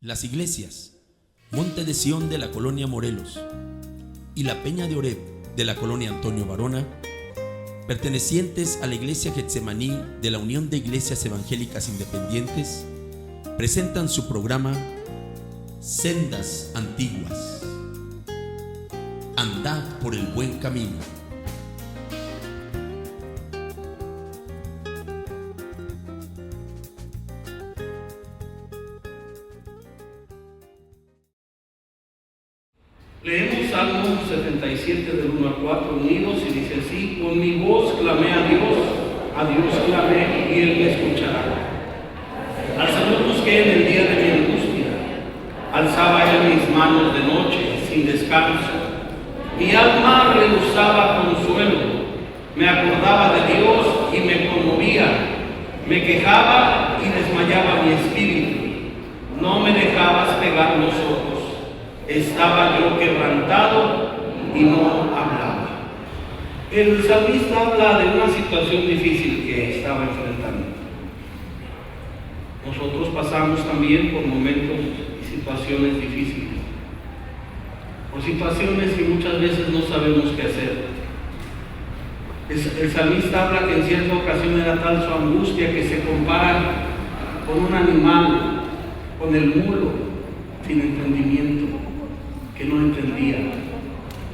Las iglesias Monte de Sión de la colonia Morelos y la Peña de Oreb de la colonia Antonio Varona, pertenecientes a la Iglesia Getsemaní de la Unión de Iglesias Evangélicas Independientes, presentan su programa Sendas Antiguas. Andad por el buen camino. Leemos Salmo 77 del 1 al 4 unidos y dice así: con mi voz clamé a Dios clamé y Él me escuchará. Al Señor busqué en el día de mi angustia, alzaba Él mis manos de noche sin descanso. Mi alma rehusaba consuelo, me acordaba de Dios y me conmovía, me quejaba y desmayaba mi espíritu. No me dejabas pegar los ojos. Estaba yo quebrantado y no hablaba. El salmista habla de una situación difícil que estaba enfrentando. Nosotros pasamos también por momentos y situaciones difíciles, por situaciones que muchas veces no sabemos qué hacer. El salmista habla que en cierta ocasión era tal su angustia que se compara con un animal, con el mulo sin entendimiento, que no entendía.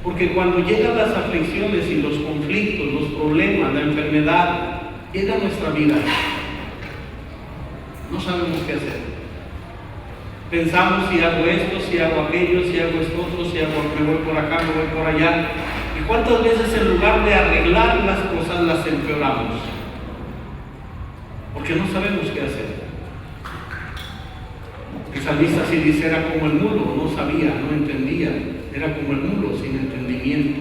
Porque cuando llegan las aflicciones y los conflictos, los problemas, la enfermedad, llega a nuestra vida, no sabemos qué hacer. Pensamos si hago esto, si hago aquello, si hago esto otro, me voy por acá, me voy por allá. ¿Y cuántas veces en lugar de arreglar las cosas las empeoramos? Porque no sabemos qué hacer. El salmista sí dice, era como el mulo, no sabía, no entendía, era como el mulo sin entendimiento,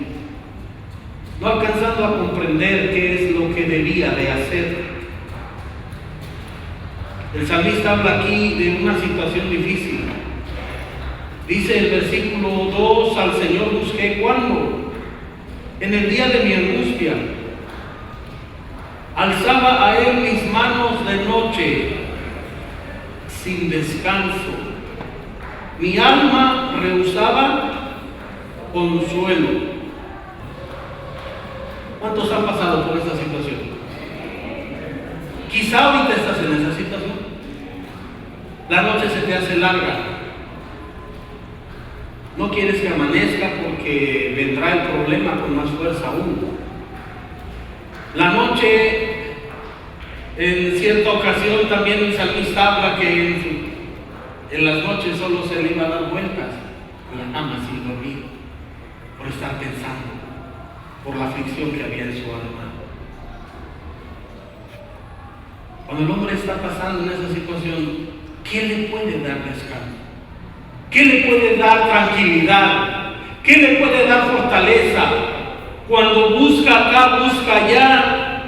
no alcanzando a comprender qué es lo que debía de hacer. El salmista habla aquí de una situación difícil. Dice el versículo 2, al Señor busqué, ¿cuándo? En el día de mi angustia. Alzaba a Él mis manos de noche, sin descanso. Mi alma rehusaba consuelo. ¿Cuántos han pasado por esta situación? Quizá ahorita estás en esa situación. La noche se te hace larga. No quieres que amanezca porque vendrá el problema con más fuerza aún. La noche, en cierta ocasión también el salmista habla que en las noches solo se le iba a dar vueltas en la cama sin dormir, por estar pensando, por la aflicción que había en su alma. Cuando el hombre está pasando en esa situación, ¿qué le puede dar descanso? ¿Qué le puede dar tranquilidad? ¿Qué le puede dar fortaleza? Cuando busca acá, busca allá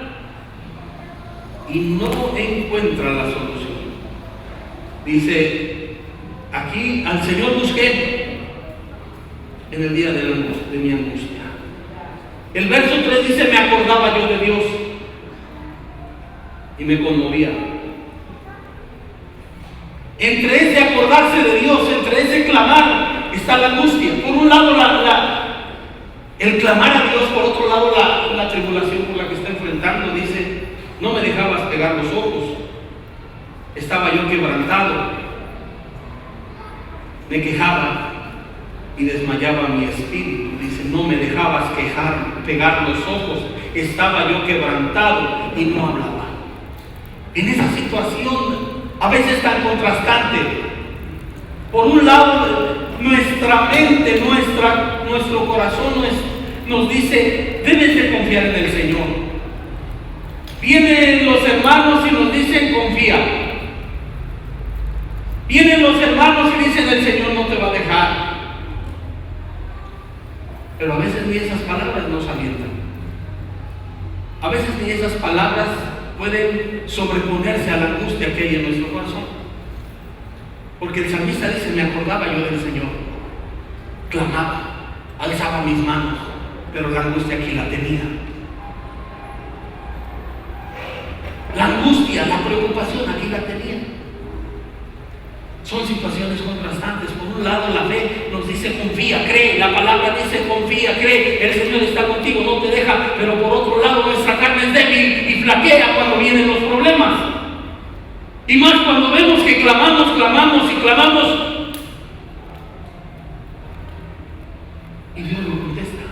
y no encuentra la solución. Dice, aquí al Señor busqué en el día de mi angustia. El verso 3 dice, me acordaba yo de Dios y me conmovía. Entre ese acordarse de Dios, entre ese clamar, está la angustia. Por un lado el clamar a Dios, por otro lado la tribulación por la que está enfrentando. Dice, no me dejabas pegar los ojos, estaba yo quebrantado, me quejaba y desmayaba mi espíritu. Dice, no me dejabas pegar los ojos, estaba yo quebrantado y no hablaba. En esa situación a veces tan contrastante, por un lado nuestra mente, nuestro corazón nos dice, debes de confiar en el Señor. Vienen los hermanos y nos dicen, confía. Vienen los hermanos y dicen, el Señor no te va a dejar. Pero a veces ni esas palabras nos alientan. A veces ni esas palabras pueden sobreponerse a la angustia que hay en nuestro corazón. Porque el salmista dice, me acordaba yo del Señor, clamaba, alzaba mis manos, pero la angustia aquí la tenía. La angustia, la preocupación aquí la tenía. Son situaciones contrastantes. Por un lado, la fe nos dice confía, cree. La palabra dice confía, cree. El Señor está contigo, no te deja. Pero por otro lado, nuestra carne es débil y flaquea cuando vienen los problemas. Y más cuando vemos que clamamos y clamamos. Y Dios no contesta.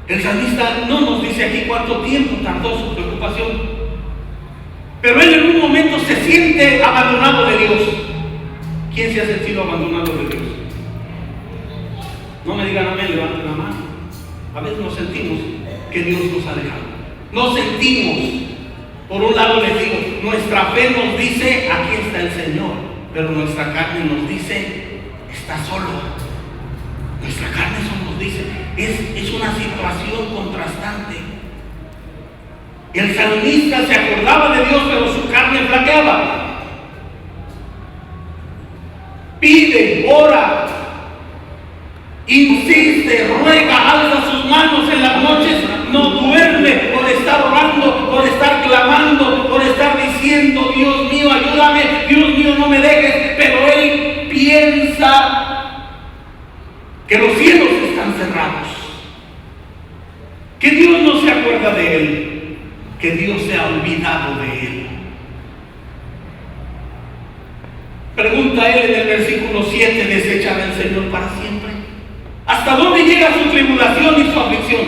El salmista no nos dice aquí cuánto tiempo tardó su preocupación. Pero él en un momento se siente abandonado de Dios. ¿Quién se ha sentido abandonado de Dios? No me digan amén, levanten la mano. A veces nos sentimos que Dios nos ha dejado. Nos sentimos. Por un lado les digo, nuestra fe nos dice, aquí está el Señor. Pero nuestra carne nos dice, está solo. Nuestra carne solo nos dice, es una situación contrastante. El salmista se acordaba de Dios, pero su carne flaqueaba. Pide, ora, insiste, ruega, alza sus manos en las noches, no duerme por estar orando, por estar clamando, por estar diciendo, Dios mío, ayúdame, Dios mío, no me dejes. Pero él piensa que los cielos están cerrados, que Dios no se acuerda de él, que Dios se ha olvidado de él. Pregunta él en el versículo 7, ¿desechará el Señor para siempre? ¿Hasta dónde llega su tribulación y su aflicción?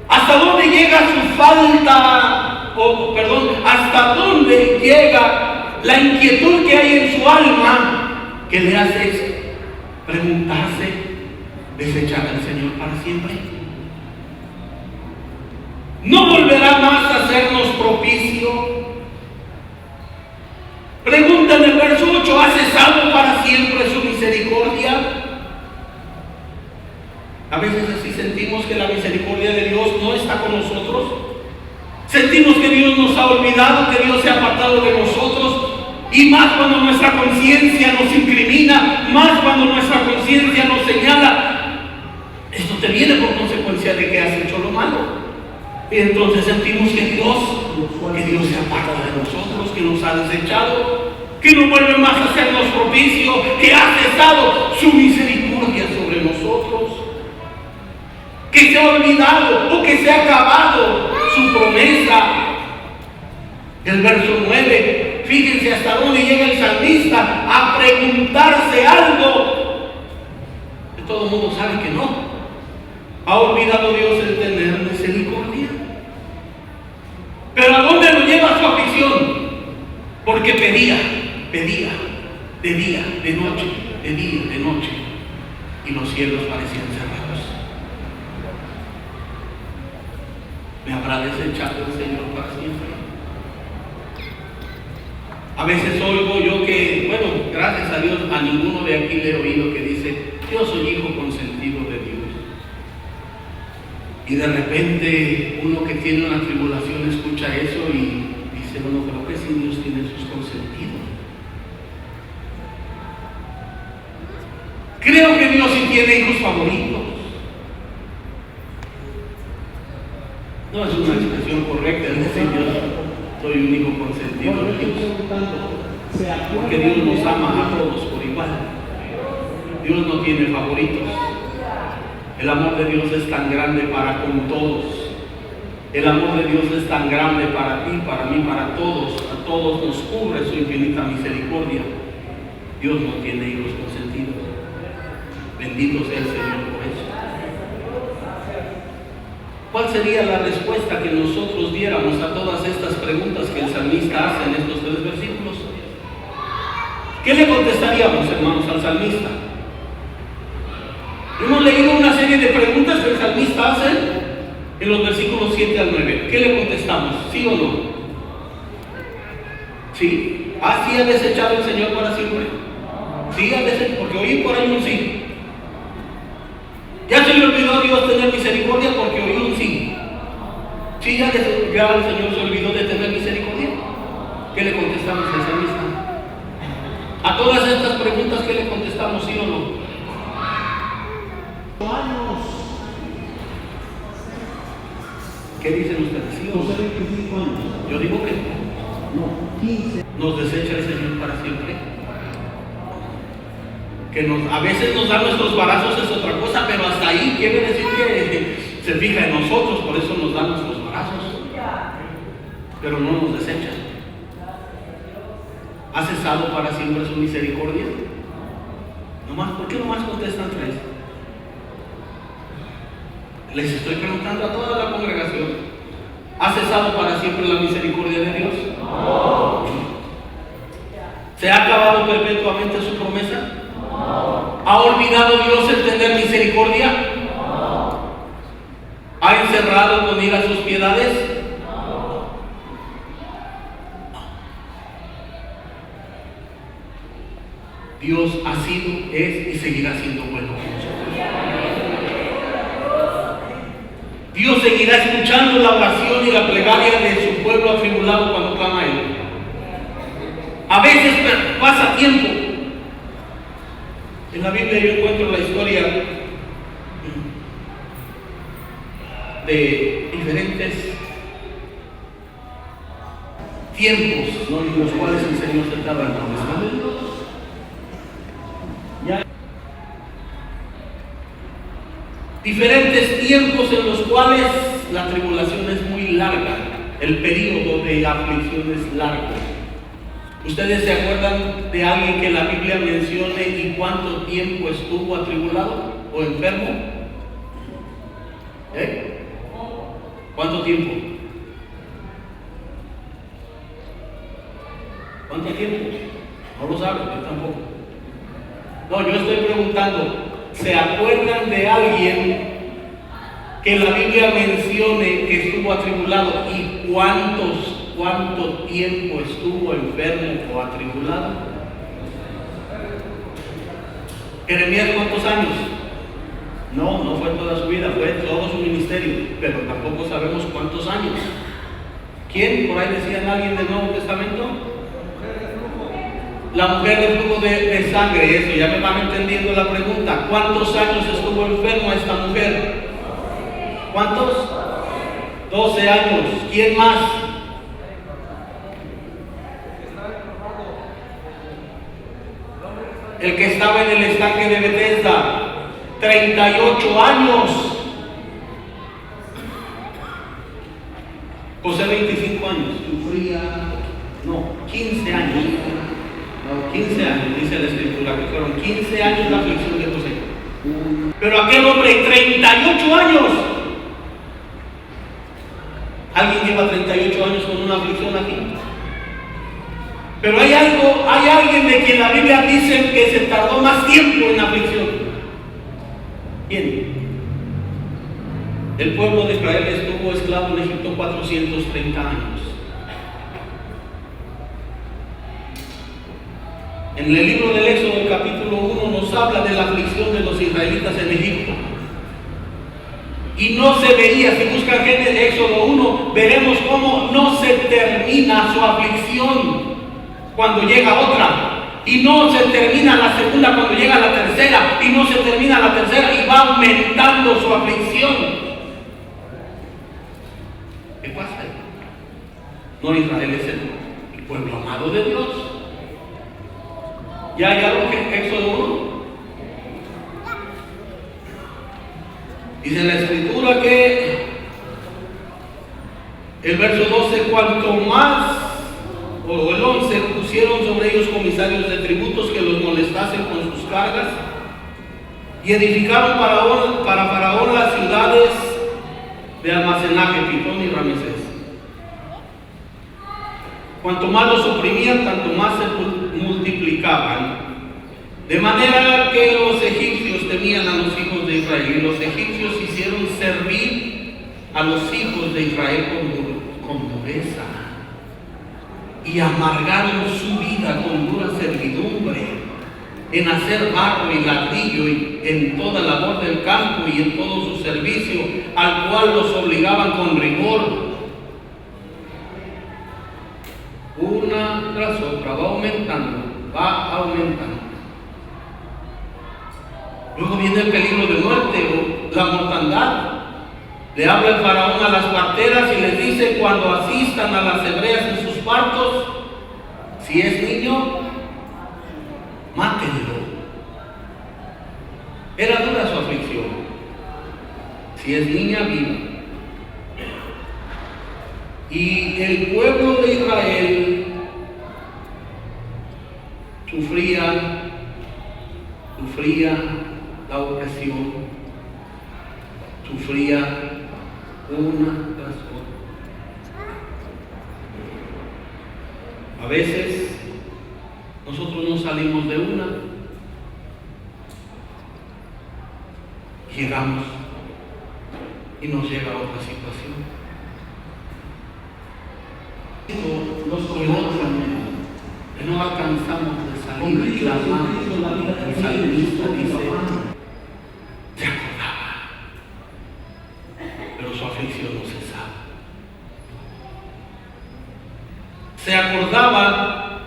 ¿Hasta dónde llega su falta, hasta dónde llega la inquietud que hay en su alma que le hace preguntarse, ¿desechará el Señor para siempre? ¿No volverá más a hacernos propicio? Pregunta en el verso 8, ¿ha cesado para siempre su misericordia? A veces así sentimos que la misericordia de Dios no está con nosotros. Sentimos que Dios nos ha olvidado, que Dios se ha apartado de nosotros. Y más cuando nuestra conciencia nos incrimina, más cuando nuestra conciencia nos señala. Esto te viene por consecuencia de que has hecho lo malo. Y entonces sentimos que Dios se aparta de nosotros, que nos ha desechado, que no vuelve más a hacernos propicio, que ha cesado su misericordia sobre nosotros, que se ha olvidado o que se ha acabado su promesa. El verso 9, fíjense hasta dónde llega el salmista a preguntarse algo que todo el mundo sabe que no. ¿Ha olvidado Dios el tener misericordia? ¿Pero a dónde lo lleva su aflicción? Porque pedía, de día, de noche, y los cielos parecían cerrados. ¿Me habrá desechado el Señor para siempre? A veces oigo yo que, bueno, gracias a Dios, a ninguno de aquí le he oído que dice, yo soy hijo consentido de Dios. Y de repente uno que tiene una tribulación escucha eso y dice, bueno, creo que sí Dios tiene sus consentidos. Creo que Dios sí tiene hijos favoritos. No es una expresión correcta, es decir, yo soy un hijo consentido de Dios. Porque Dios nos ama a todos por igual. Dios no tiene favoritos. El amor de Dios es tan grande para con todos. El amor de Dios es tan grande para ti, para mí, para todos. A todos nos cubre su infinita misericordia. Dios no tiene hijos consentidos. Bendito sea el Señor por eso. ¿Cuál sería la respuesta que nosotros diéramos a todas estas preguntas que el salmista hace en estos 3 versículos? ¿Qué le contestaríamos, hermanos, al salmista? Hemos leído una serie de preguntas que el salmista hace en los versículos 7 al 9. ¿Qué le contestamos? ¿Sí o no? ¿Sí? ¿Ah, sí ha desechado el Señor para siempre? Sí, ha desechado, porque oí por ahí un sí. ¿Ya se le olvidó a Dios tener misericordia? Porque oí un sí. Sí, ya el Señor se olvidó de tener misericordia. ¿Qué le contestamos al salmista? A todas estas preguntas, ¿qué le contestamos? ¿Sí o no? ¿Qué dicen ustedes? ¿Sí o no? Yo digo que no. 15. ¿Nos desecha el Señor para siempre? A veces nos da nuestros barazos, es otra cosa, pero hasta ahí quiere decir que se fija en nosotros, por eso nos da nuestros barazos, pero no nos desecha. ¿Ha cesado para siempre su misericordia? ¿Por qué nomás contestan tres? Les estoy preguntando a toda la congregación: ¿ha cesado para siempre la misericordia de Dios? No. ¿Se ha acabado perpetuamente su promesa? No. ¿Ha olvidado Dios el tener misericordia? No. ¿Ha encerrado con ira sus piedades? No. Dios ha sido, es y seguirá siendo bueno con nosotros. Dios seguirá escuchando la oración y la plegaria de su pueblo atribulado cuando clama a Él. A veces pasa tiempo. En la Biblia yo encuentro la historia de diferentes tiempos, ¿no?, en los cuales el Señor se estaba entrometiendo. Diferentes tiempos en los cuales la tribulación es muy larga, el periodo de aflicción es largo. ¿Ustedes se acuerdan de alguien que la Biblia mencione y cuánto tiempo estuvo atribulado o enfermo? ¿Cuánto tiempo? ¿Cuánto tiempo? No lo saben, yo tampoco. No, yo estoy preguntando, ¿se acuerdan de alguien que la Biblia mencione que estuvo atribulado y cuánto tiempo estuvo enfermo o atribulado? ¿Jeremías cuántos años? No fue toda su vida, fue todo su ministerio, pero tampoco sabemos cuántos años. ¿Quién? Por ahí decían alguien del Nuevo Testamento. La mujer de flujo de sangre, eso, ya me van entendiendo la pregunta. ¿Cuántos años estuvo enferma esta mujer? ¿Cuántos? 12 años. ¿Quién más? El que estaba en el estanque de Bethesda, 38 años. José, 25 años. Sufría, 15 años. 15 años, dice la Escritura, que fueron 15 años la aflicción de José. Pero aquel hombre, 38 años. ¿Alguien lleva 38 años con una aflicción aquí? Pero hay alguien de quien la Biblia dice que se tardó más tiempo en la aflicción. ¿Quién? El pueblo de Israel estuvo esclavo en Egipto 430 años. En el libro del Éxodo, capítulo 1, nos habla de la aflicción de los israelitas en Egipto. Y no se veía, si buscan en el Éxodo 1, veremos cómo no se termina su aflicción cuando llega otra. Y no se termina la segunda cuando llega la tercera. Y no se termina la tercera y va aumentando su aflicción. ¿Qué pasa? No, Israel es el pueblo amado de Dios. ¿Ya hay algo que en Éxodo 1? Dice la Escritura que el verso 12, cuanto más, o el 11, pusieron sobre ellos comisarios de tributos que los molestasen con sus cargas, y edificaron para Faraón las ciudades de almacenaje, Pitón y Ramesés. Cuanto más los oprimían, tanto más se multiplicaban. De manera que los egipcios temían a los hijos de Israel, y los egipcios hicieron servir a los hijos de Israel con dureza, y amargaron su vida con dura servidumbre, en hacer barro y ladrillo, y en toda labor del campo y en todo su servicio, al cual los obligaban con rigor. Una tras otra va aumentando. Luego viene el peligro de muerte o la mortandad. Le habla el faraón a las parteras y les dice: cuando asistan a las hebreas en sus partos, Si es niño, mátenlo. Era dura su aflicción. Si es niña, viva. Y el pueblo de Israel sufría la opresión, sufría una tras otra. A veces nosotros no salimos de una, llegamos y nos llega otra situación. Nos colapsan, que no alcanzamos de salir, clamando. El salmista dice, se acordaba, pero su aflicción no cesaba. Se acordaba,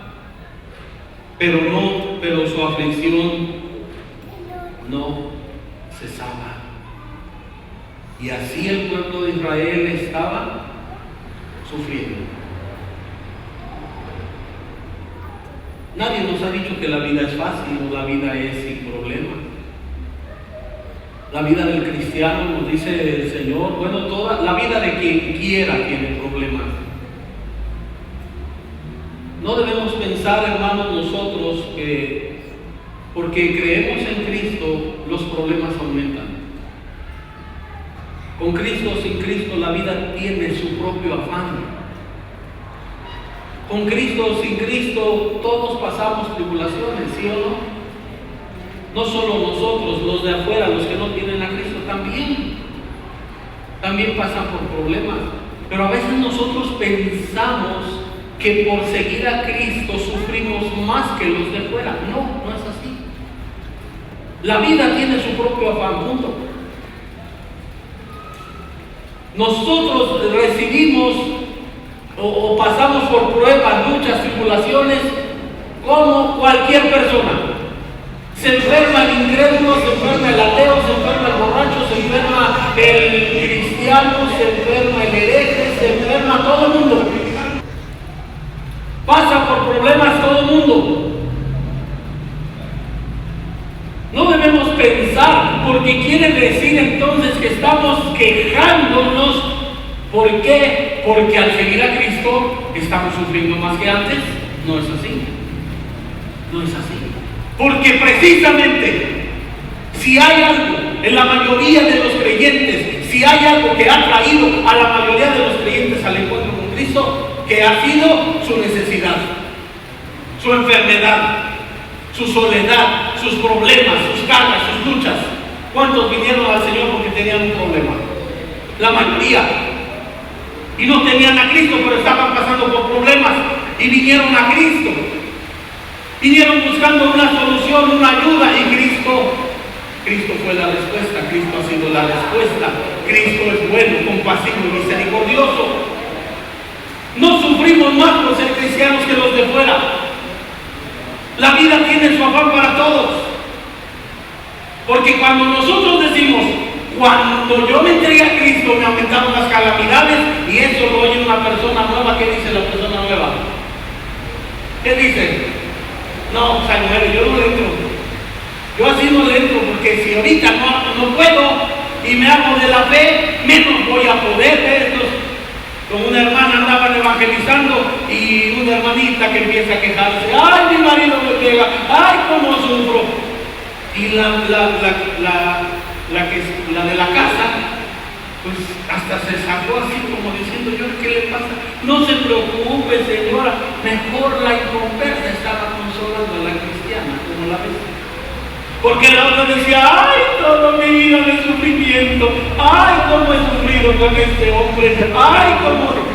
pero su aflicción no cesaba. Y así el pueblo de Israel estaba sufriendo. Nadie nos ha dicho que la vida es fácil o la vida es sin problema. La vida del cristiano, nos dice el Señor, bueno, toda la vida de quien quiera tiene problemas. No debemos pensar, hermanos, nosotros que porque creemos en Cristo, los problemas aumentan. Con Cristo o sin Cristo, la vida tiene su propio afán. Con Cristo o sin Cristo, todos pasamos tribulaciones, ¿sí o no? No solo nosotros, los de afuera, los que no tienen a Cristo, también pasan por problemas. Pero a veces nosotros pensamos que por seguir a Cristo sufrimos más que los de fuera. No, no es así. La vida tiene su propio afán, punto. Nosotros recibimos o pasamos por pruebas, luchas, tribulaciones, como cualquier persona. Se enferma el incrédulo, se enferma el ateo, se enferma el borracho, se enferma el cristiano, se enferma el hereje, se enferma todo el mundo. Pasa por problemas todo el mundo. No debemos pensar, porque quiere decir entonces que estamos quejándonos. ¿Por qué? Porque al seguir a Cristo estamos sufriendo más que antes. No es así. No es así. Porque precisamente, si hay algo en la mayoría de los creyentes, si hay algo que ha traído a la mayoría de los creyentes al encuentro con Cristo, que ha sido su necesidad, su enfermedad, su soledad, sus problemas, sus cargas, sus luchas. ¿Cuántos vinieron al Señor porque tenían un problema? La mayoría. Y no tenían a Cristo, pero estaban pasando por problemas y vinieron a Cristo. Vinieron buscando una solución, una ayuda, y Cristo fue la respuesta. Cristo ha sido la respuesta. Cristo es bueno, compasivo y misericordioso. No sufrimos más por ser cristianos que los de fuera. La vida tiene su afán para todos. Porque cuando nosotros decimos, cuando yo me entregué a Cristo me aumentaron las calamidades, y eso lo oye una persona nueva, ¿qué dice la persona nueva? ¿Qué dice? No, San Mujer, yo no le entro. Yo así no le entro, porque si ahorita no puedo y me hago de la fe, menos voy a poder ver estos. Con una hermana andaban evangelizando y una hermanita que empieza a quejarse, ay, mi marido me pega, ay, cómo sufro. Y la de la casa, pues hasta se sacó así como diciendo, yo, ¿qué le pasa? No se preocupe, señora, mejor la inconversa estaba consolando a la cristiana, como la ves. Porque la otra decía, ay, toda mi vida de sufrimiento, ay, cómo he sufrido con este hombre, ay, cómo.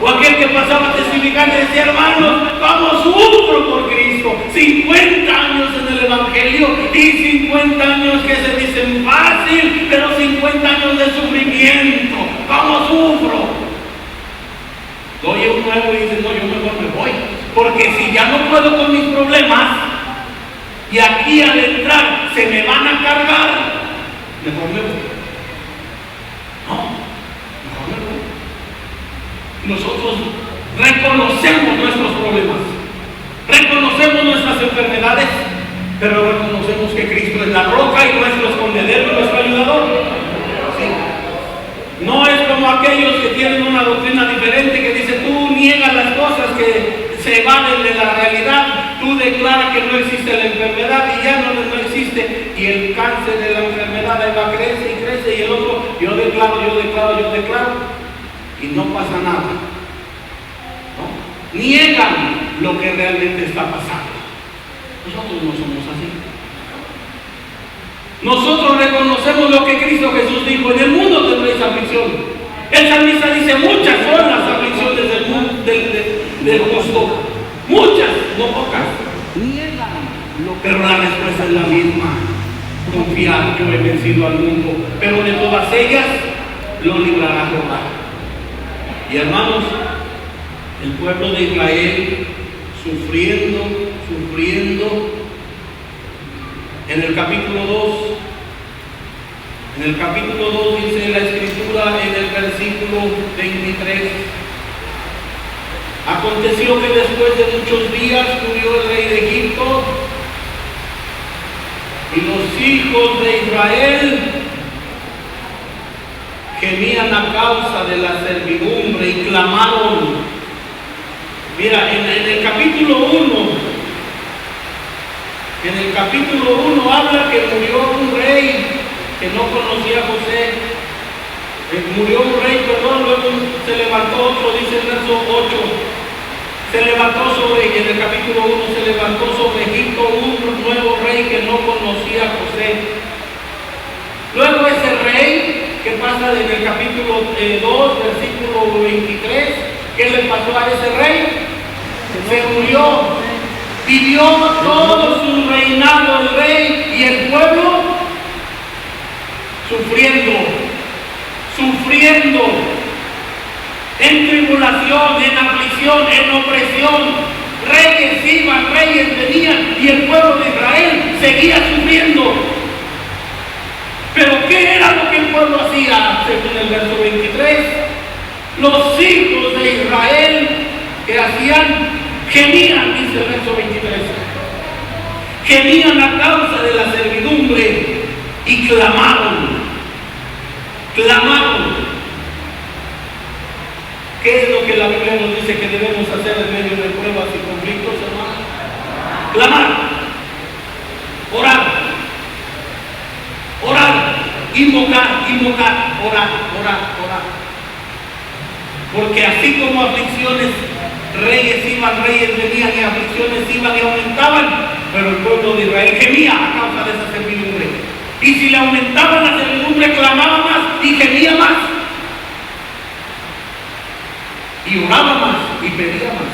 O aquel que pasaba testificando y decía, hermanos, vamos, sufro por Cristo. 50 años en el Evangelio y 50 años que se dicen fácil, pero 50 años de sufrimiento. Vamos, sufro. Oye un nuevo y dice, no, yo mejor me voy. Porque si ya no puedo con mis problemas y aquí al entrar se me van a cargar, mejor me voy. No, mejor me voy. Nosotros Reconocemos nuestros problemas, reconocemos nuestras enfermedades, pero reconocemos que Cristo es la roca y nuestro escondedero y nuestro ayudador. Sí. No es como aquellos que tienen una doctrina diferente que dice: tú niegas las cosas que se evaden de la realidad, tú declaras que no existe la enfermedad y ya no existe, y el cáncer de la enfermedad ahí va, crece y crece, y el otro: yo declaro, y no pasa nada. ¿No? Niegan lo que realmente está pasando. Nosotros no somos así. Nosotros reconocemos lo que Cristo Jesús dijo: en el mundo tendréis aflicción. El salmista dice: muchas son las aflicciones del mundo, del justo. Muchas, no pocas. Pero la respuesta es la misma: confiar, yo he vencido al mundo, pero de todas ellas lo librará Jehová. Y hermanos, el pueblo de Israel sufriendo. En el capítulo 2 dice la escritura en el versículo 23: aconteció que después de muchos días murió el rey de Egipto, y los hijos de Israel gemían a causa de la servidumbre y clamaron. Mira, en el capítulo 1 habla que murió un rey que no conocía a José. Murió un rey, luego se levantó otro, dice el verso 8. En el capítulo 1 se levantó sobre Egipto un nuevo rey que no conocía a José. Luego ese rey que pasa en el capítulo 2, versículo 23, ¿qué le pasó a ese rey? Se murió. Vivió todo su reinado el rey y el pueblo sufriendo, en tribulación, en aflicción, en opresión. Reyes iban, reyes venían, y el pueblo de Israel seguía sufriendo. Pero ¿qué era lo que el pueblo hacía? Según el verso 23, los hijos de Israel, ¿qué hacían? Gemían, dice el verso 23. Gemían a causa de la servidumbre y clamaron. ¿Qué es lo que la Biblia nos dice que debemos hacer en medio de pruebas y conflictos, hermanos? Clamar, orar, invocar, orar. Porque así como aflicciones, reyes iban, reyes venían, y aflicciones iban y aumentaban, pero el pueblo de Israel gemía a causa de esa servidumbre. Y si le aumentaban la servidumbre, clamaba más y gemía más, y oraba más y pedía más.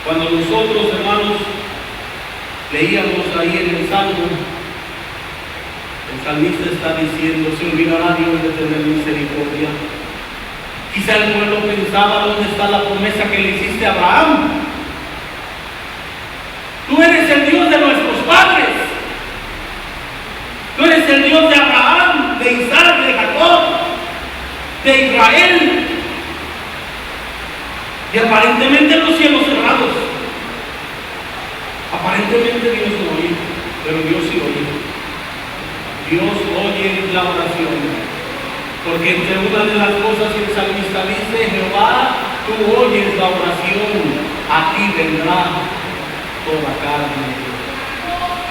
Cuando nosotros, hermanos, leíamos ahí en el Salmo, el salmista está diciendo: se olvidará Dios de tener misericordia. Quizá el pueblo pensaba: ¿dónde está la promesa que le hiciste a Abraham? Tú eres el Dios de nuestros padres. Tú eres el Dios de Abraham, de Isaac, de Jacob, de Israel. Y aparentemente los cielos cerrados. Aparentemente Dios no oye, pero Dios sí oye. Dios oye la oración. Porque entre una de las cosas que el salmista dice: Jehová, tú oyes la oración, a ti vendrá toda carne.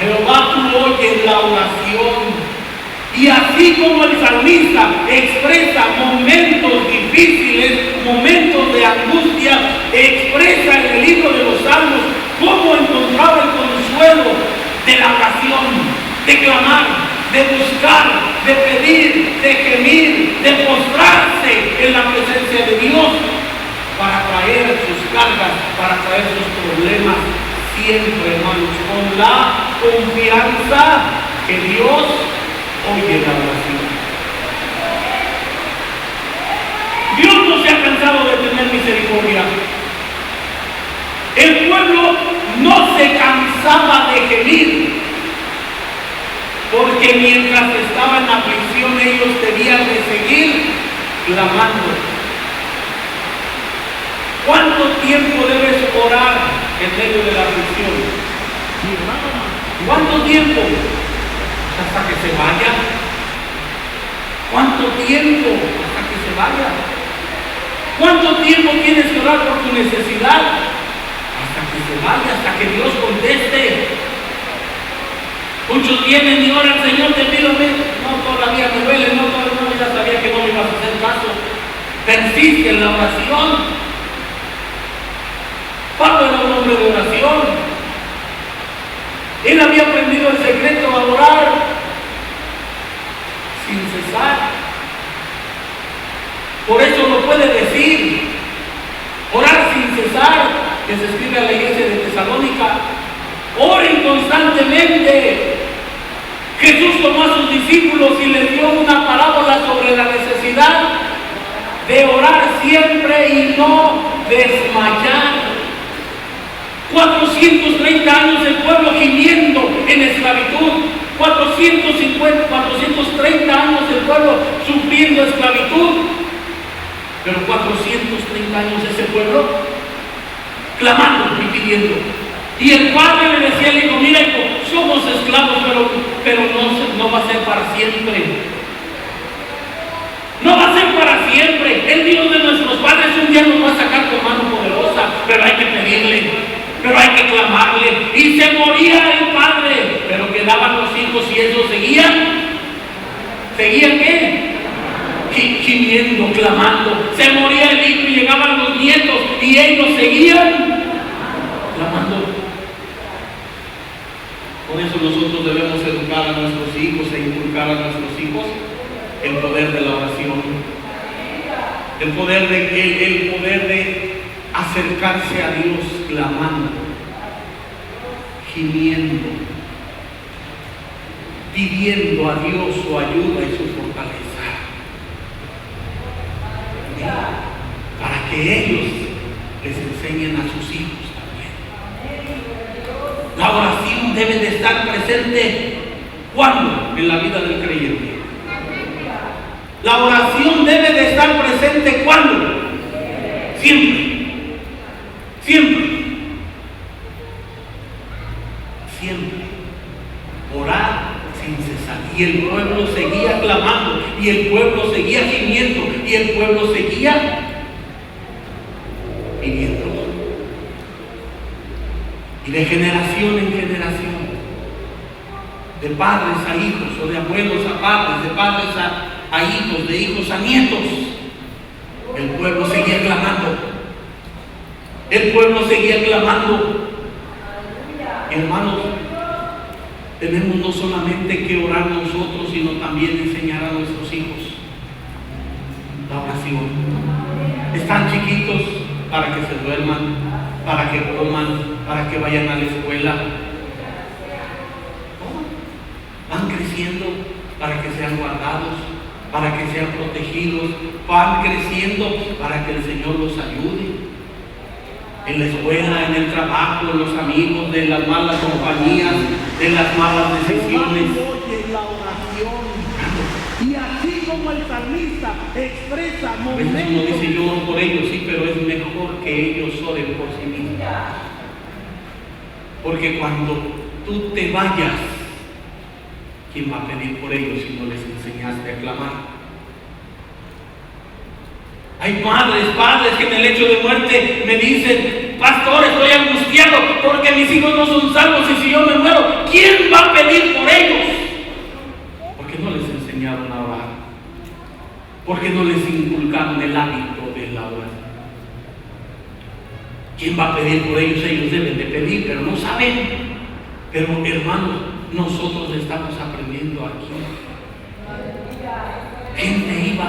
Jehová, tú oyes la oración. Y así como el salmista expresa momentos difíciles, momentos de angustia, expresa en el libro de los Salmos cómo encontraba el consuelo de la oración, de clamar, de buscar, de pedir, de gemir, de postrarse en la presencia de Dios para traer sus cargas, para traer sus problemas, siempre, hermanos, con la confianza que Dios oye la oración. Dios no se ha cansado de tener misericordia. El pueblo no se cansaba de gemir, porque mientras estaban en aflicción ellos tenían de seguir clamando. ¿Cuánto tiempo debes orar en medio de la aflicción? ¿Cuánto tiempo? Hasta que se vaya. ¿Cuánto tiempo? Hasta que se vaya. ¿Cuánto tiempo tienes que orar por tu necesidad? Hasta que se vaya, hasta que Dios conteste. Muchos vienen y oran, Señor, te pido, no, todavía me duele, no, ya sabía que no me ibas a hacer caso. Persiste en la oración. Pablo era un hombre de oración. Él había aprendido el secreto a orar sin cesar. Por eso lo puede decir, orar sin cesar, que se escribe a la iglesia de Tesalónica. Oren constantemente. Jesús tomó a sus discípulos y les dio una parábola sobre la necesidad de orar siempre y no desmayar. 430 años el pueblo gimiendo en esclavitud, 430 años el pueblo sufriendo esclavitud, pero 430 años ese pueblo clamando y pidiendo. Y el padre le decía al hijo, mira hijo, somos esclavos, pero no va a ser para siempre. No va a ser para siempre. El Dios de nuestros padres un día nos va a sacar con mano poderosa, pero hay que pedirle, pero hay que clamarle. Y se moría el padre, pero quedaban los hijos y ellos seguían. ¿Seguían qué? Gimiendo, clamando. Se moría el hijo y llegaban los nietos y ellos seguían clamando. Por eso nosotros debemos educar a nuestros hijos e inculcar a nuestros hijos el poder de la oración, el poder de acercarse a Dios clamando, gimiendo, pidiendo a Dios su ayuda y su fortaleza, para que ellos les enseñen a sus hijos también. La oración debe de estar presente. ¿Cuándo? En la vida del creyente. La oración debe de estar presente. ¿Cuándo? Siempre. Siempre. Siempre. Orar sin cesar. Y el pueblo seguía clamando, y el pueblo seguía gimiendo, y el pueblo seguía pidiendo. Y de generación en generación, de padres a hijos, o de abuelos a padres, de padres a hijos, de hijos a nietos, el pueblo seguía clamando. El pueblo seguía clamando. Hermanos, tenemos no solamente que orar nosotros, sino también enseñar a nuestros hijos la oración. Están chiquitos para que se duerman, para que coman, para que vayan a la escuela. Van creciendo para que sean guardados, para que sean protegidos. Van creciendo para que el Señor los ayude. En la escuela, en el trabajo, en los amigos, de las malas compañías, de las malas decisiones. Oye la oración. Y así como el salmista expresa momentos. A veces uno dice, yo oro por ellos, sí, pero es mejor que ellos oren por sí mismos. Porque cuando tú te vayas, ¿quién va a pedir por ellos si no les enseñaste a clamar? Hay padres que en el lecho de muerte me dicen, pastor, estoy angustiado porque mis hijos no son salvos y si yo me muero, ¿quién va a pedir por ellos? Porque no les enseñaron a orar, porque no les inculcaron el hábito de la oración. ¿Quién va a pedir por ellos? Ellos deben de pedir, pero no saben. Pero hermanos, nosotros estamos aprendiendo aquí. Gente iba,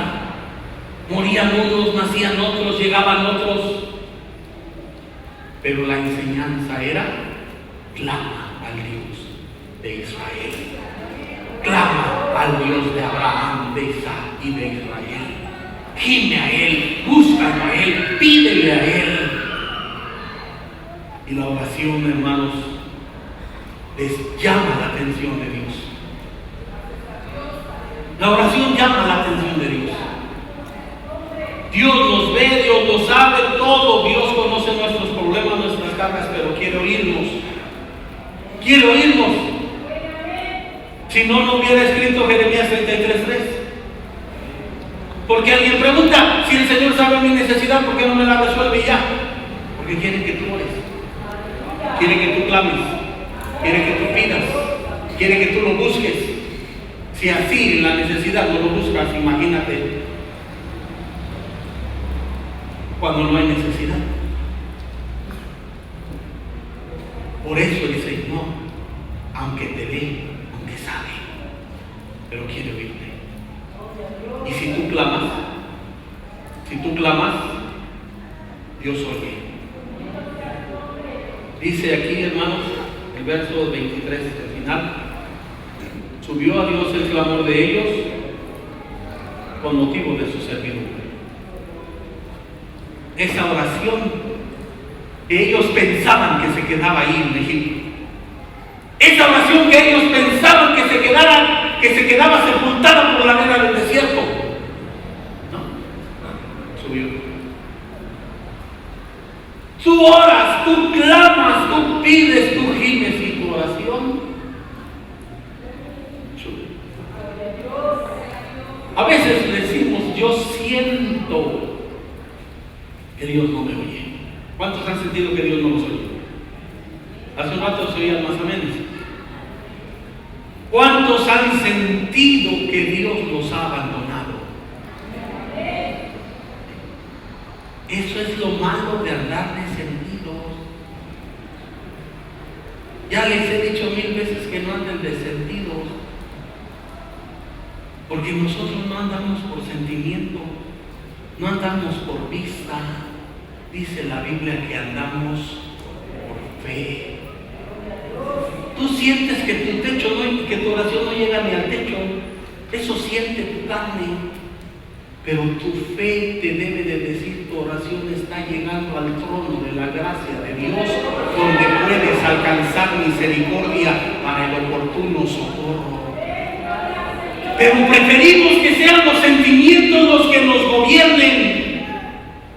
morían unos, nacían otros, llegaban otros, pero la enseñanza era: clama al Dios de Israel, clama al Dios de Abraham, de Isaac y de Israel, gime a Él, búscalo a Él, pídele a Él. Y la oración, hermanos, les llama la atención de Dios. La oración llama la atención de Dios. lo sabe todo. Dios conoce nuestros problemas, nuestras cargas, pero quiere oírnos. Quiere oírnos. Si no, no hubiera escrito Jeremías 33:3. Porque alguien pregunta, si el Señor sabe mi necesidad, ¿por qué no me la resuelve ya? Porque quiere que tú ores, quiere que tú clames, quiere que tú pidas, quiere que tú lo busques. Si así en la necesidad no lo buscas, imagínate cuando no hay necesidad. Por eso el Señor, aunque te ve, aunque sabe, pero quiere oírte. Y si tú clamas, Dios oye. Dice aquí, hermanos, el verso 23, al final, subió a Dios el clamor de ellos con motivo de su servidumbre. Esa oración que ellos pensaban que se quedaba ahí en Egipto, esa oración que ellos pensaban que se quedaba sepultada por la arena del desierto, no, subió. Tú oras, tú clamas, tú pides, tú gimes, y tu oración sube. A veces decimos, yo siento que Dios no me oye. ¿Cuántos han sentido que Dios no los oye? Hace un rato se oían más o menos. ¿Cuántos han sentido que Dios los ha abandonado? Eso es lo malo de andar resentidos. Ya les he dicho 1000 veces que no anden resentidos, porque nosotros no andamos por sentimiento, no andamos por vista. Dice la Biblia que andamos por fe. Tú sientes que tu techo que tu oración no llega ni al techo, eso siente tu carne. Pero tu fe te debe de decir, tu oración está llegando al trono de la gracia de Dios, donde puedes alcanzar misericordia para el oportuno socorro. Pero preferimos que sean los sentimientos los que nos gobiernen.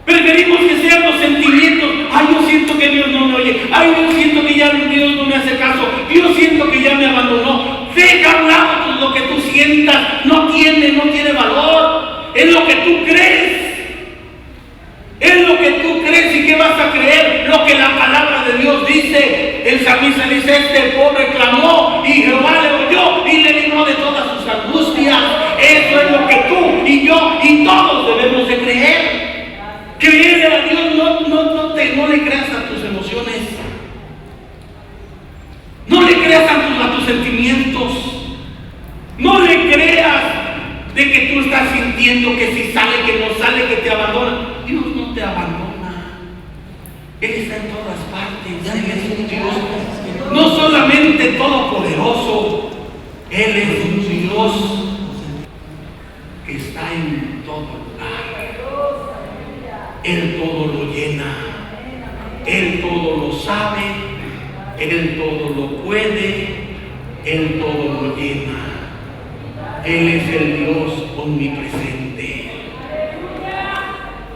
Preferimos que sean los sentimientos. Ay, yo siento que Dios no me oye. Ay, yo siento que ya Dios no me hace caso. Yo siento que ya me abandonó. Deja a un lado lo que tú sientas. No tiene valor. Es lo que tú crees. Es lo que tú crees. ¿Y qué vas a creer? Lo que la palabra de Dios dice. El salmista dice, este pobre clamó y Jehová le oyó y le libró de todas sus angustias. Eso es lo que tú y yo y todos debemos de creer. Creerle a Dios, no le creas a tus emociones. No le creas a tus sentimientos. No le creas de que tú estás sintiendo que si sale, que no sale, que te abandona. Dios no te abandona. Él está en todas partes. Él es un Dios no solamente todopoderoso. Él es un Dios que está en todo lugar. Él todo lo llena. Él todo lo sabe. Él todo lo puede. Él todo lo llena. Él es el Dios omnipresente.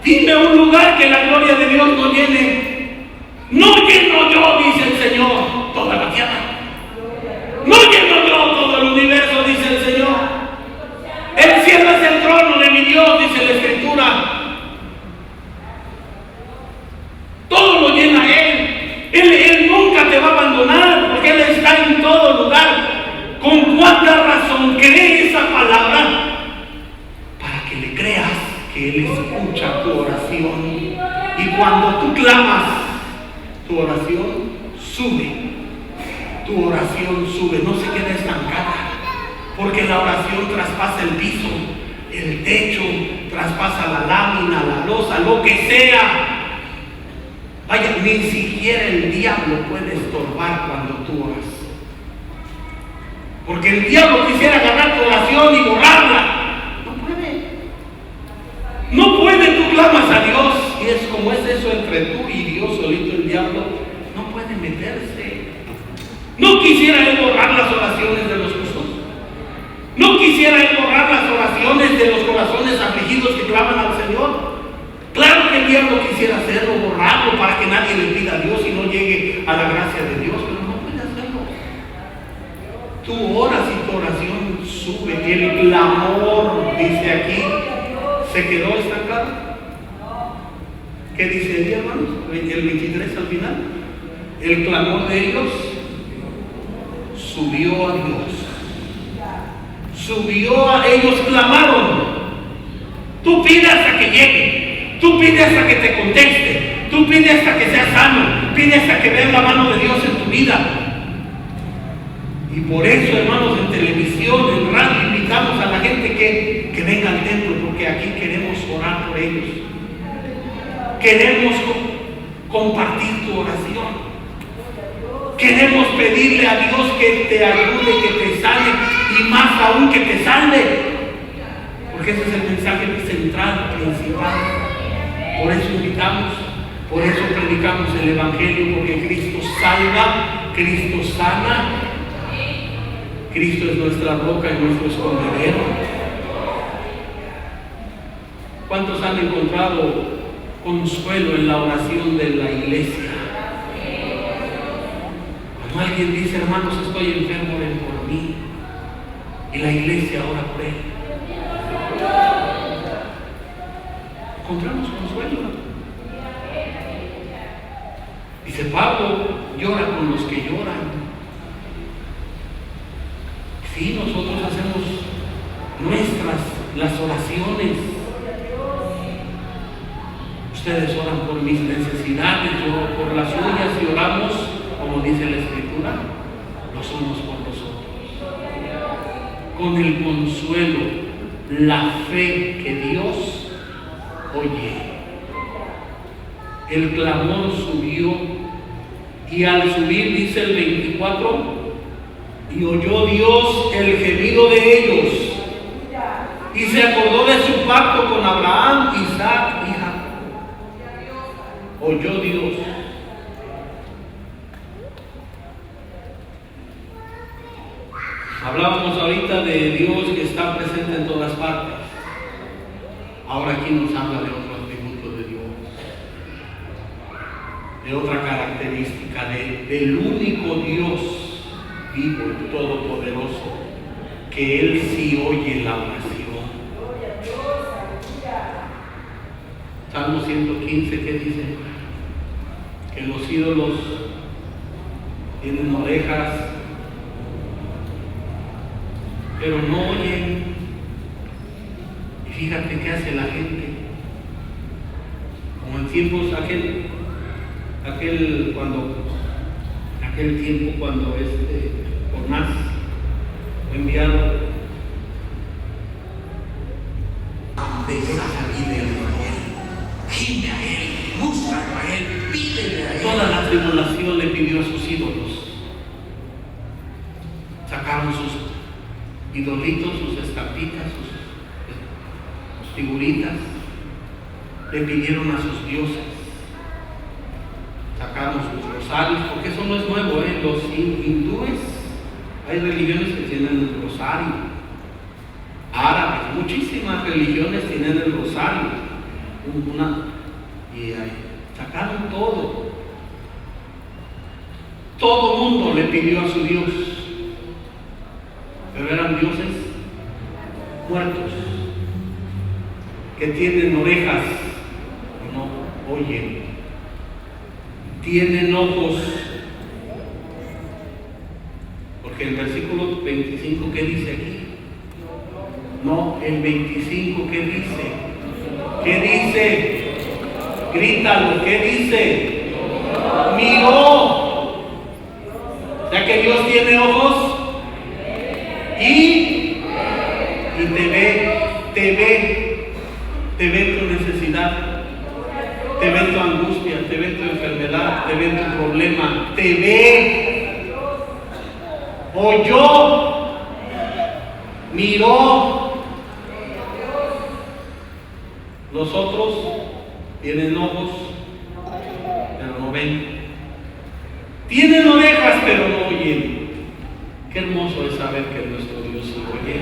Dime un lugar que la gloria de Dios no llene. No lleno yo, dice el Señor, toda la tierra. No lleno yo todo el universo, dice el Señor. El cielo es el trono de mi Dios, dice la Escritura. Todo lo llena Él. Él nunca te va a abandonar, porque Él está en todo lugar. ¿Con cuánta razón cree esa palabra? Para que le creas que Él escucha tu oración. Y cuando tú clamas, tu oración sube. Tu oración sube, no se queda estancada. Porque la oración traspasa el piso, el techo, traspasa la lámina, la losa, lo que sea. Vaya, ni siquiera el diablo puede estorbar cuando tú oras. Porque el diablo quisiera agarrar tu oración y borrarla. No puede. No puede, tú clamas a Dios. Y es como es eso entre tú y Dios solito, el diablo no puede meterse. No quisiera él borrar las oraciones de los justos. No quisiera él borrar las oraciones de los corazones afligidos que claman al Señor. Claro que el diablo quisiera hacerlo, borrarlo para que nadie le pida a Dios y no llegue a la gracia de Dios, pero no puede hacerlo. Tú oras y tu oración sube. Y el clamor, dice aquí, se quedó estancado. ¿Qué dice ahí, hermanos? El 23 al final. El clamor de ellos subió a Dios. Subió a ellos, clamaron. Tú pides hasta que llegue. Tú pides hasta que te conteste. Tú pides hasta que seas sano. Pides hasta que veas la mano de Dios en tu vida. Y por eso, hermanos, en televisión, en radio, invitamos a la gente que venga al templo, porque aquí queremos orar por ellos. Queremos compartir tu oración. Queremos pedirle a Dios que te ayude, que te sane y más aún que te salve. Porque ese es el mensaje central, principal. Por eso invitamos, por eso predicamos el Evangelio, porque Cristo salva, Cristo sana. Cristo es nuestra roca y nuestro escondedero. ¿Cuántos han encontrado consuelo en la oración de la iglesia? Cuando alguien dice, hermanos, estoy enfermo, ven por mí, y la iglesia ora por él, encontramos consuelo. Dice Pablo, llora con los que lloran. Sí, nosotros hacemos nuestras las oraciones. Ustedes oran por mis necesidades, yo oro por las suyas, y oramos, como dice la Escritura, los unos por los otros. Con el consuelo, la fe que Dios oye. El clamor subió, y al subir, dice el 24, y oyó Dios el gemido de ellos, y se acordó de su pacto con Abraham, Isaac y Jacob. Oyó Dios. Hablábamos ahorita de Dios que está presente en todas partes. Ahora aquí nos habla de otro atributo de Dios, de otra característica del único Dios vivo y todopoderoso, que Él sí oye la oración. Salmo 115, ¿qué dice? Que los ídolos tienen orejas, pero no oyen. Y fíjate qué hace la gente. Como en tiempos, aquel tiempo cuando Jonás fue enviado de esa vida de Israel, gime a él, búscalo a él, pídele a él. Toda la tribulación le pidió a sus ídolos. Sacaron sus idolitos, sus estampitas, sus figuritas, le pidieron a sus dioses. Sacaron sus rosarios, porque eso no es nuevo, los hindúes, hay religiones que tienen el rosario, árabes, muchísimas religiones tienen el rosario, y sacaron todo mundo le pidió a su Dios, pero eran dioses muertos, que tienen orejas y no oyen. Tienen ojos, porque el versículo 25, ¿qué dice aquí? No, el 25, ¿qué dice? ¿Qué dice? Grítalo, ¿qué dice? Miró. O sea que Dios tiene ojos y te ve tu necesidad. Te ve tu angustia, te ve tu enfermedad, te ve tu problema, te ve, oyó, miró. Los otros tienen ojos, pero no ven. Tienen orejas, pero no oyen. Qué hermoso es saber que nuestro Dios sí oye.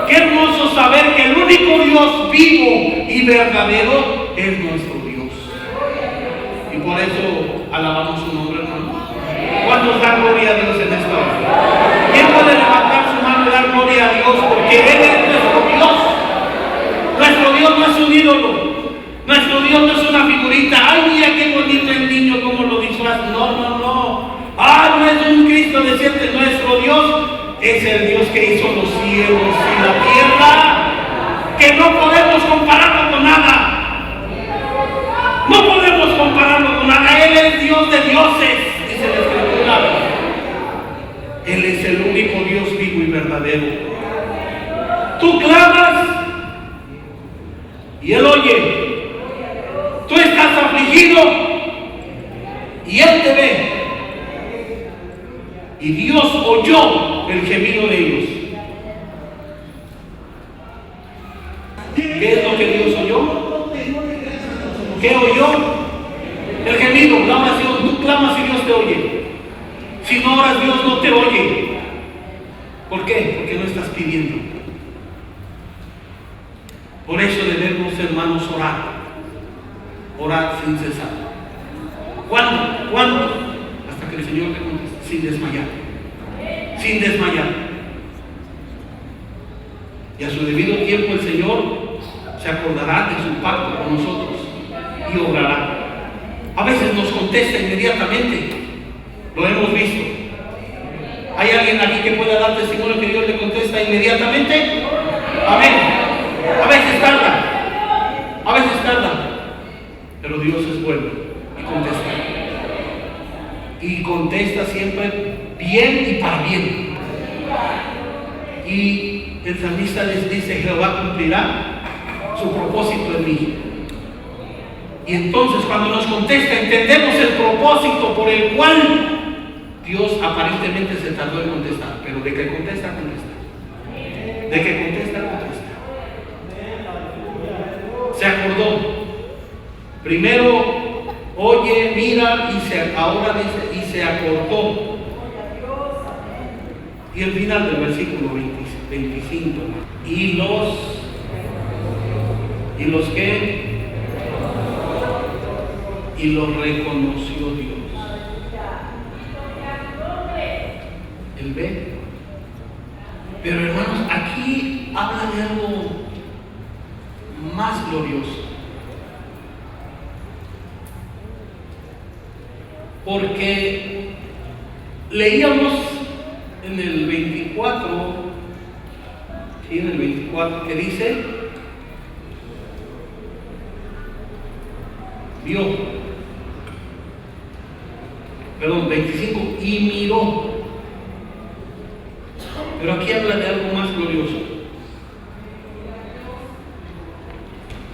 Qué hermoso saber que el único Dios vivo y verdadero es nuestro Dios. Y por eso alabamos su nombre, hermano. ¿Cuántos dan gloria a Dios en esta hora? ¿Quién puede levantar su mano y dar gloria a Dios? Porque Él es nuestro Dios. Nuestro Dios no es un ídolo. Nuestro Dios no es una figurita. Ay, mira qué bonito el niño, cómo lo disfraza. No. Ah, no es un Cristo decente. Nuestro Dios es el Dios que hizo los cielos y la tierra, que no podemos compararlo con nada. No podemos compararlo con nada. Él es Dios de dioses, dice la Escritura. Él es el único Dios vivo y verdadero. Tú clamas y Él oye. Tú estás afligido y Él te ve. Y Dios oyó el gemido de ellos. ¿Qué es lo que Dios oyó? ¿Qué oyó? El gemido, la oración. Tú clamas y Dios te oye. Si no oras, Dios no te oye. ¿Por qué? Porque no estás pidiendo. Por eso debemos, hermanos, orar. Orar sin cesar. ¿Cuándo? Hasta que el Señor te conteste, sin desmayar. Sin desmayar. Y a su debido tiempo el Señor se acordará de su pacto con nosotros y obrará. A veces nos contesta inmediatamente. Lo hemos visto. ¿Hay alguien aquí que pueda dar testimonio que Dios le contesta inmediatamente? Amén. A veces tarda. Pero Dios es bueno y contesta. Y contesta siempre bien y para bien. Y el salmista les dice: Jehová cumplirá su propósito en mí. Y entonces cuando nos contesta entendemos el propósito por el cual Dios aparentemente se tardó en contestar. Pero de que contesta. De que contesta. Se acordó. Primero oye, mira ahora dice y se acordó. Y el final del versículo 25. ¿Y los qué? Y los reconoció Dios. Él ve. Pero hermanos, aquí habla de algo más glorioso. Porque leíamos en el 24, que dice: vio, 25, y miró. Pero aquí habla de algo más glorioso.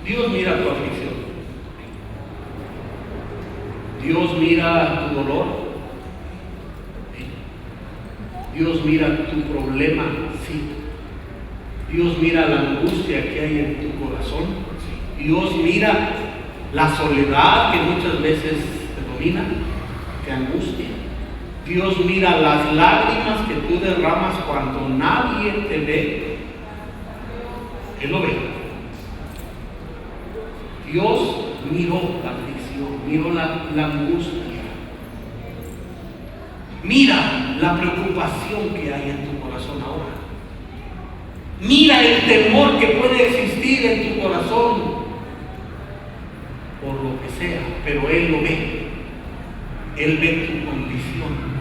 Dios mira tu aflicción. Dios mira tu dolor. Dios mira tu problema. Sí. Dios mira la angustia que hay en tu corazón. Sí. Dios mira la soledad que muchas veces te domina, te angustia. Dios mira las lágrimas que tú derramas cuando nadie te ve. Él lo ve. Dios miró la aflicción, miró la angustia. Mira la preocupación que hay en tu corazón ahora. Mira el temor que puede existir en tu corazón por lo que sea, pero Él lo ve. Él ve tu condición.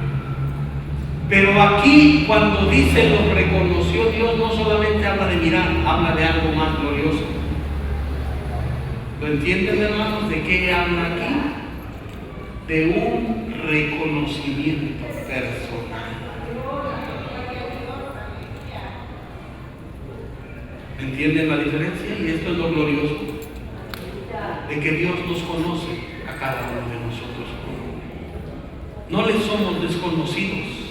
Pero aquí, cuando dice lo reconoció Dios, no solamente habla de mirar, habla de algo más glorioso. ¿Lo entienden, hermanos? ¿De qué habla aquí? De un reconocimiento personal. ¿Entienden la diferencia? Y esto es lo glorioso, de que Dios nos conoce a cada uno de nosotros. No le somos desconocidos.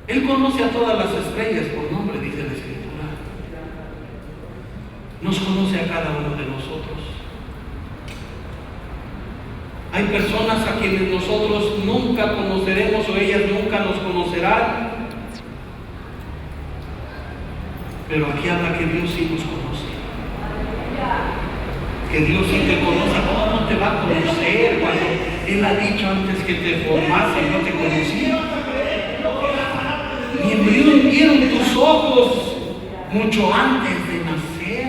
Él conoce a todas las estrellas por nombre, dice la Escritura. Nos conoce a cada uno de nosotros. Hay personas a quienes nosotros nunca conoceremos o ellas nunca nos conocerán. Pero aquí habla que Dios sí nos conoce. que Dios sí te conoce. ¿Cómo no te va a conocer cuando Él ha dicho antes que te formase y no te conocía? Y vieron tus ojos mucho antes de nacer.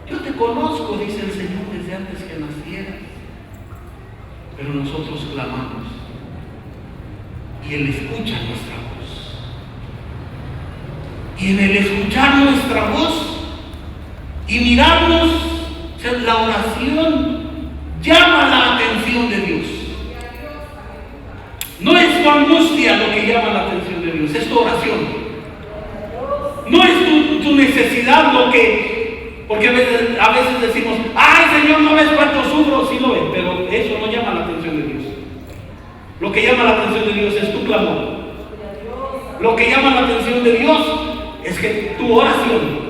Yo te conozco, dice el Señor, desde antes que nacieras. Pero nosotros clamamos y Él escucha nuestra voz. Y en el escuchar nuestra voz y mirarnos, la oración llama la atención de Dios. No es tu angustia lo que llama la atención de Dios, es tu oración. No es tu necesidad lo que, porque a veces decimos, ay Señor, no ves cuánto sufro, sí lo ves, pero eso no llama la atención de Dios. Lo que llama la atención de Dios es tu clamor. Lo que llama la atención de Dios es que tu oración.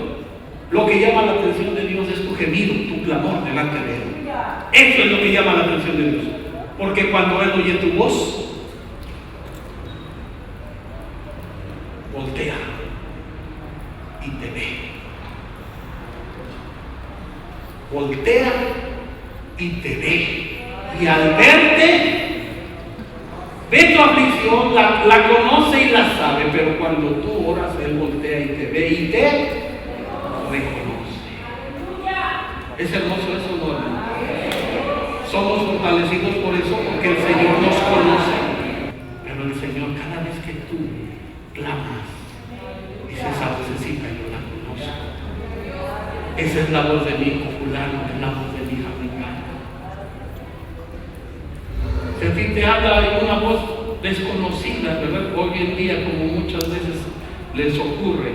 Lo que llama la atención de Dios es tu gemido, tu clamor delante de Él. Eso es lo que llama la atención de Dios. Porque cuando Él oye tu voz, voltea y te ve. Voltea y te ve. Y al verte, ve tu aflicción, la conoce y la sabe. Pero cuando tú oras, Él voltea y te ve y te reconoce. Es hermoso eso, ¿no, hermano? Somos fortalecidos por eso, porque el Señor nos conoce. Pero el Señor, cada vez que tú clamas, dices, esa vocecita yo la conozco. Esa es la voz de mi hijo fulano, es la voz de mi hija fulana. Si a ti te habla en una voz desconocida, ¿verdad? Hoy en día, como muchas veces les ocurre,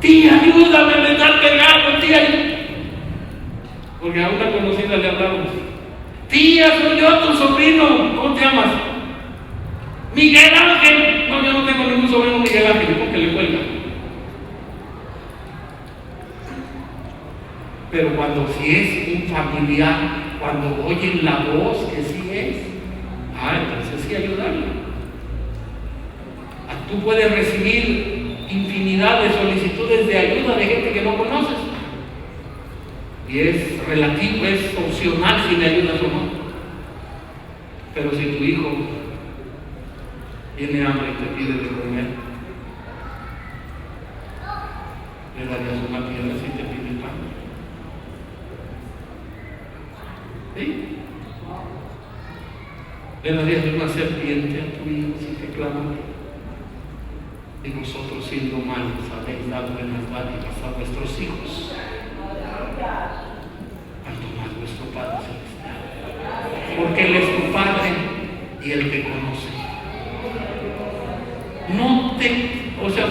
tía, ayúdame, me están pegando, tía. Porque a una conocida le hablamos, tía, soy yo, tu sobrino, ¿cómo te llamas? Miguel Ángel. No, yo no tengo ningún sobrino Miguel Ángel, porque le cuelga. Pero cuando si es un familiar, cuando oyen la voz que sí es, entonces sí ayudarle. Tú puedes recibir infinidad de solicitudes de ayuda de gente que no conoces. Y es relativo, es opcional si le ayudas o no. Pero si tu hijo tiene hambre y te pide de comer, le darías una piedra si te pide pan. ¿Sí? Le darías una serpiente a tu hijo si te clama. Y vosotros, siendo malos, habéis dado buenas dádivas a vuestros hijos. Cuanto más vuestro Padre Celestial, porque Él es tu Padre y Él te conoce.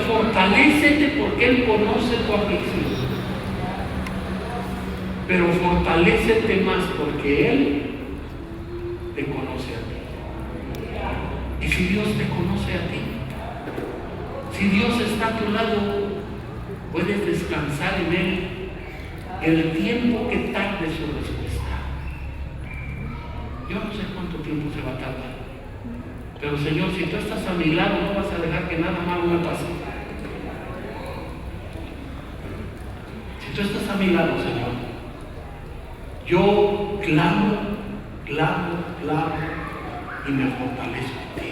Fortalécete porque Él conoce tu aflicción, pero fortalécete más porque Él te conoce a ti. Y si Dios te conoce a ti, si Dios está a tu lado, puedes descansar en Él el tiempo que tarde su respuesta. Yo no sé cuánto tiempo se va a tardar, pero Señor, si tú estás a mi lado, no vas a dejar que nada malo me pase. Si tú estás a mi lado, Señor, yo clamo y me fortalezco en ti.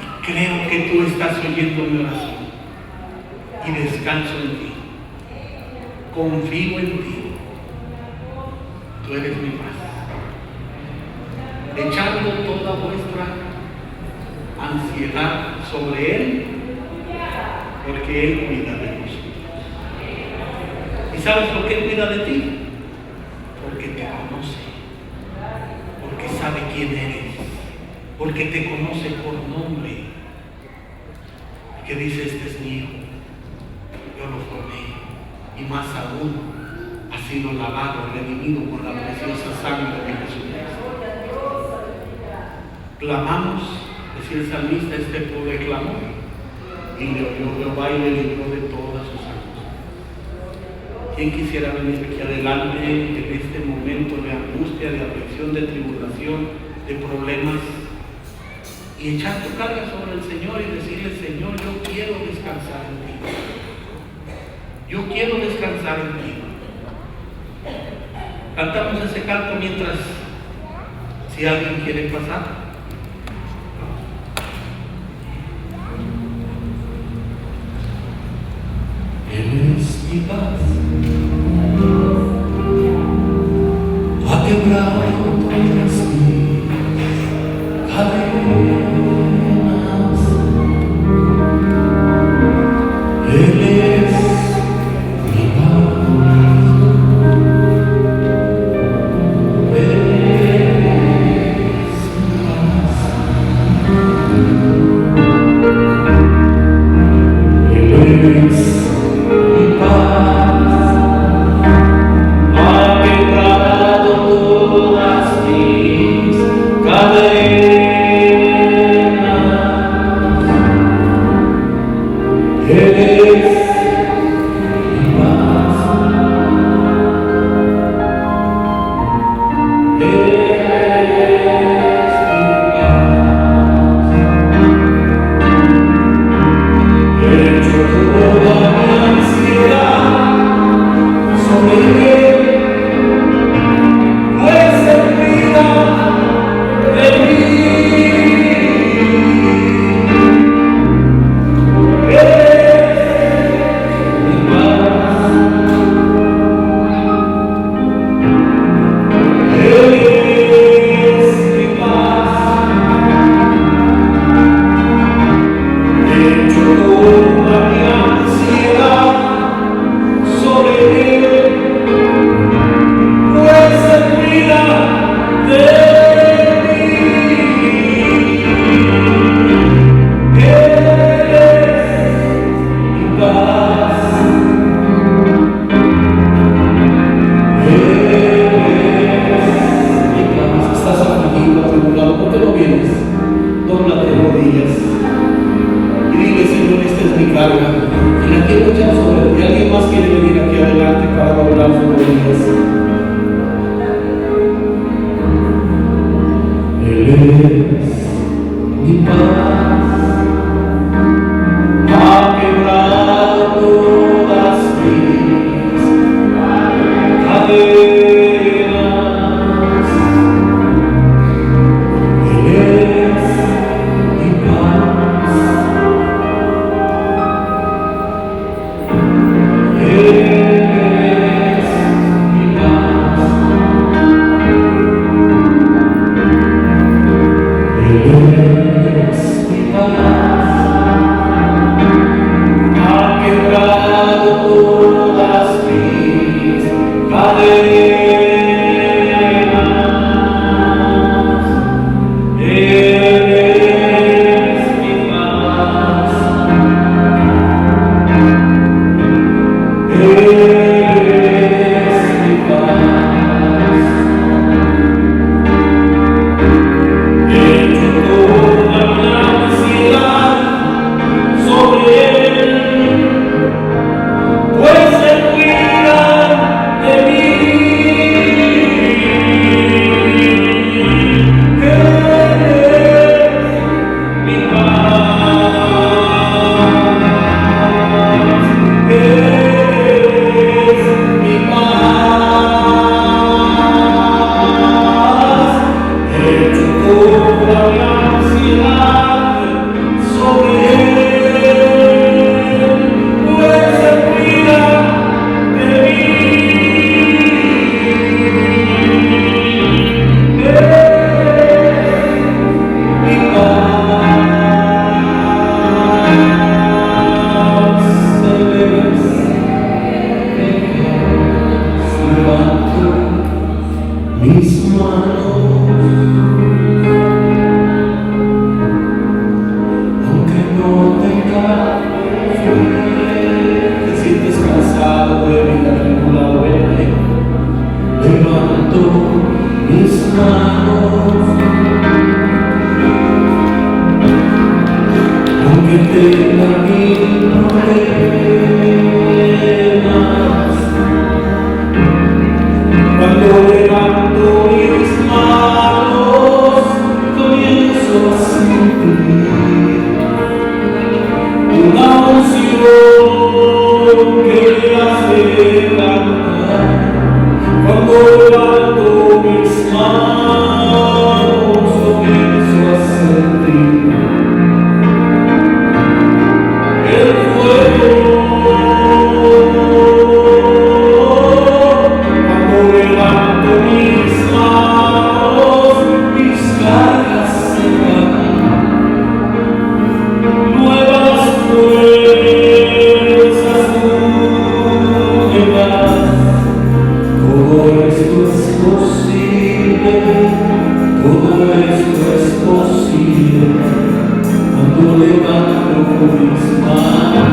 Y creo que tú estás oyendo mi oración y descanso en ti. Confío en ti. Tú eres mi paz. Echando toda vuestra ansiedad sobre Él, porque Él cuida de nosotros. ¿Y sabes por qué cuida de ti? Porque te conoce, porque sabe quién eres, porque te conoce por nombre, que dice: este es mi hijo, yo lo formé, y más aún ha sido lavado, redimido por la preciosa sangre de Jesucristo. Clamamos, decía el salmista, este pobre clamó, y le oyó Jehová y le libró de todas sus angustia. ¿Quién quisiera venir aquí adelante en este momento de angustia, de aflicción, de tribulación, de problemas, y echar tu carga sobre el Señor y decirle: Señor, yo quiero descansar en ti. Yo quiero descansar en ti. Cantamos ese canto mientras, si alguien quiere pasar. Él es mi paz, ha quebrado todas mis cadenas. Él es mi paz, Él es mi paz, Él es mi paz, ha quebrado todas mis cadenas. Él es mi paz, Él es mi paz, hecho toda mi ansiedad sobre él, pues se cuida de mí. Él es mi paz, Él es mi paz, hecho toda mi ansiedad sobre él, pues se cuida de mí. Él es mi paz, Él es mi paz. Estás afligido, atribulado, ¿por qué no vienes? Dóblate de rodillas y dile: Señor, esta es mi carga y la quiero echar sobre ti. ¿Alguien más quiere venir aquí adelante para doblar sus rodillas? Él es mi paz, ha quebrado todas mis cadenas. Él es mi paz, Él es mi paz, posible, todo esto es posible, cuando levanto mis manos.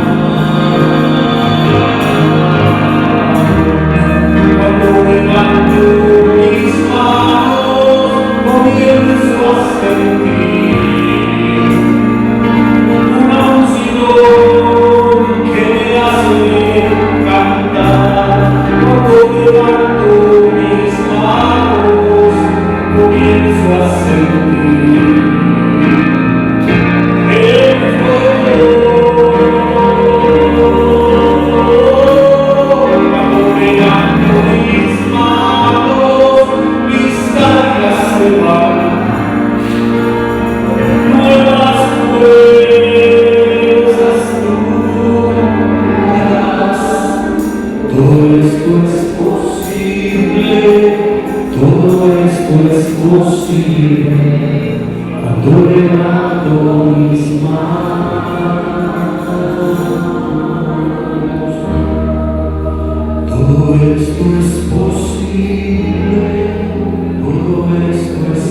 Cuando levanto mis manos, comienzo a sentir una unción que me hace cantar. Cuando levanto mis manos, comienzo a sentir el fuego. Cuando levanto mis manos, mis cargas se van, nuevas fuerzas tú me das. Todo esto es posible, todo esto es posible, cuando levanto mis manos. Todo esto es posible, todo esto es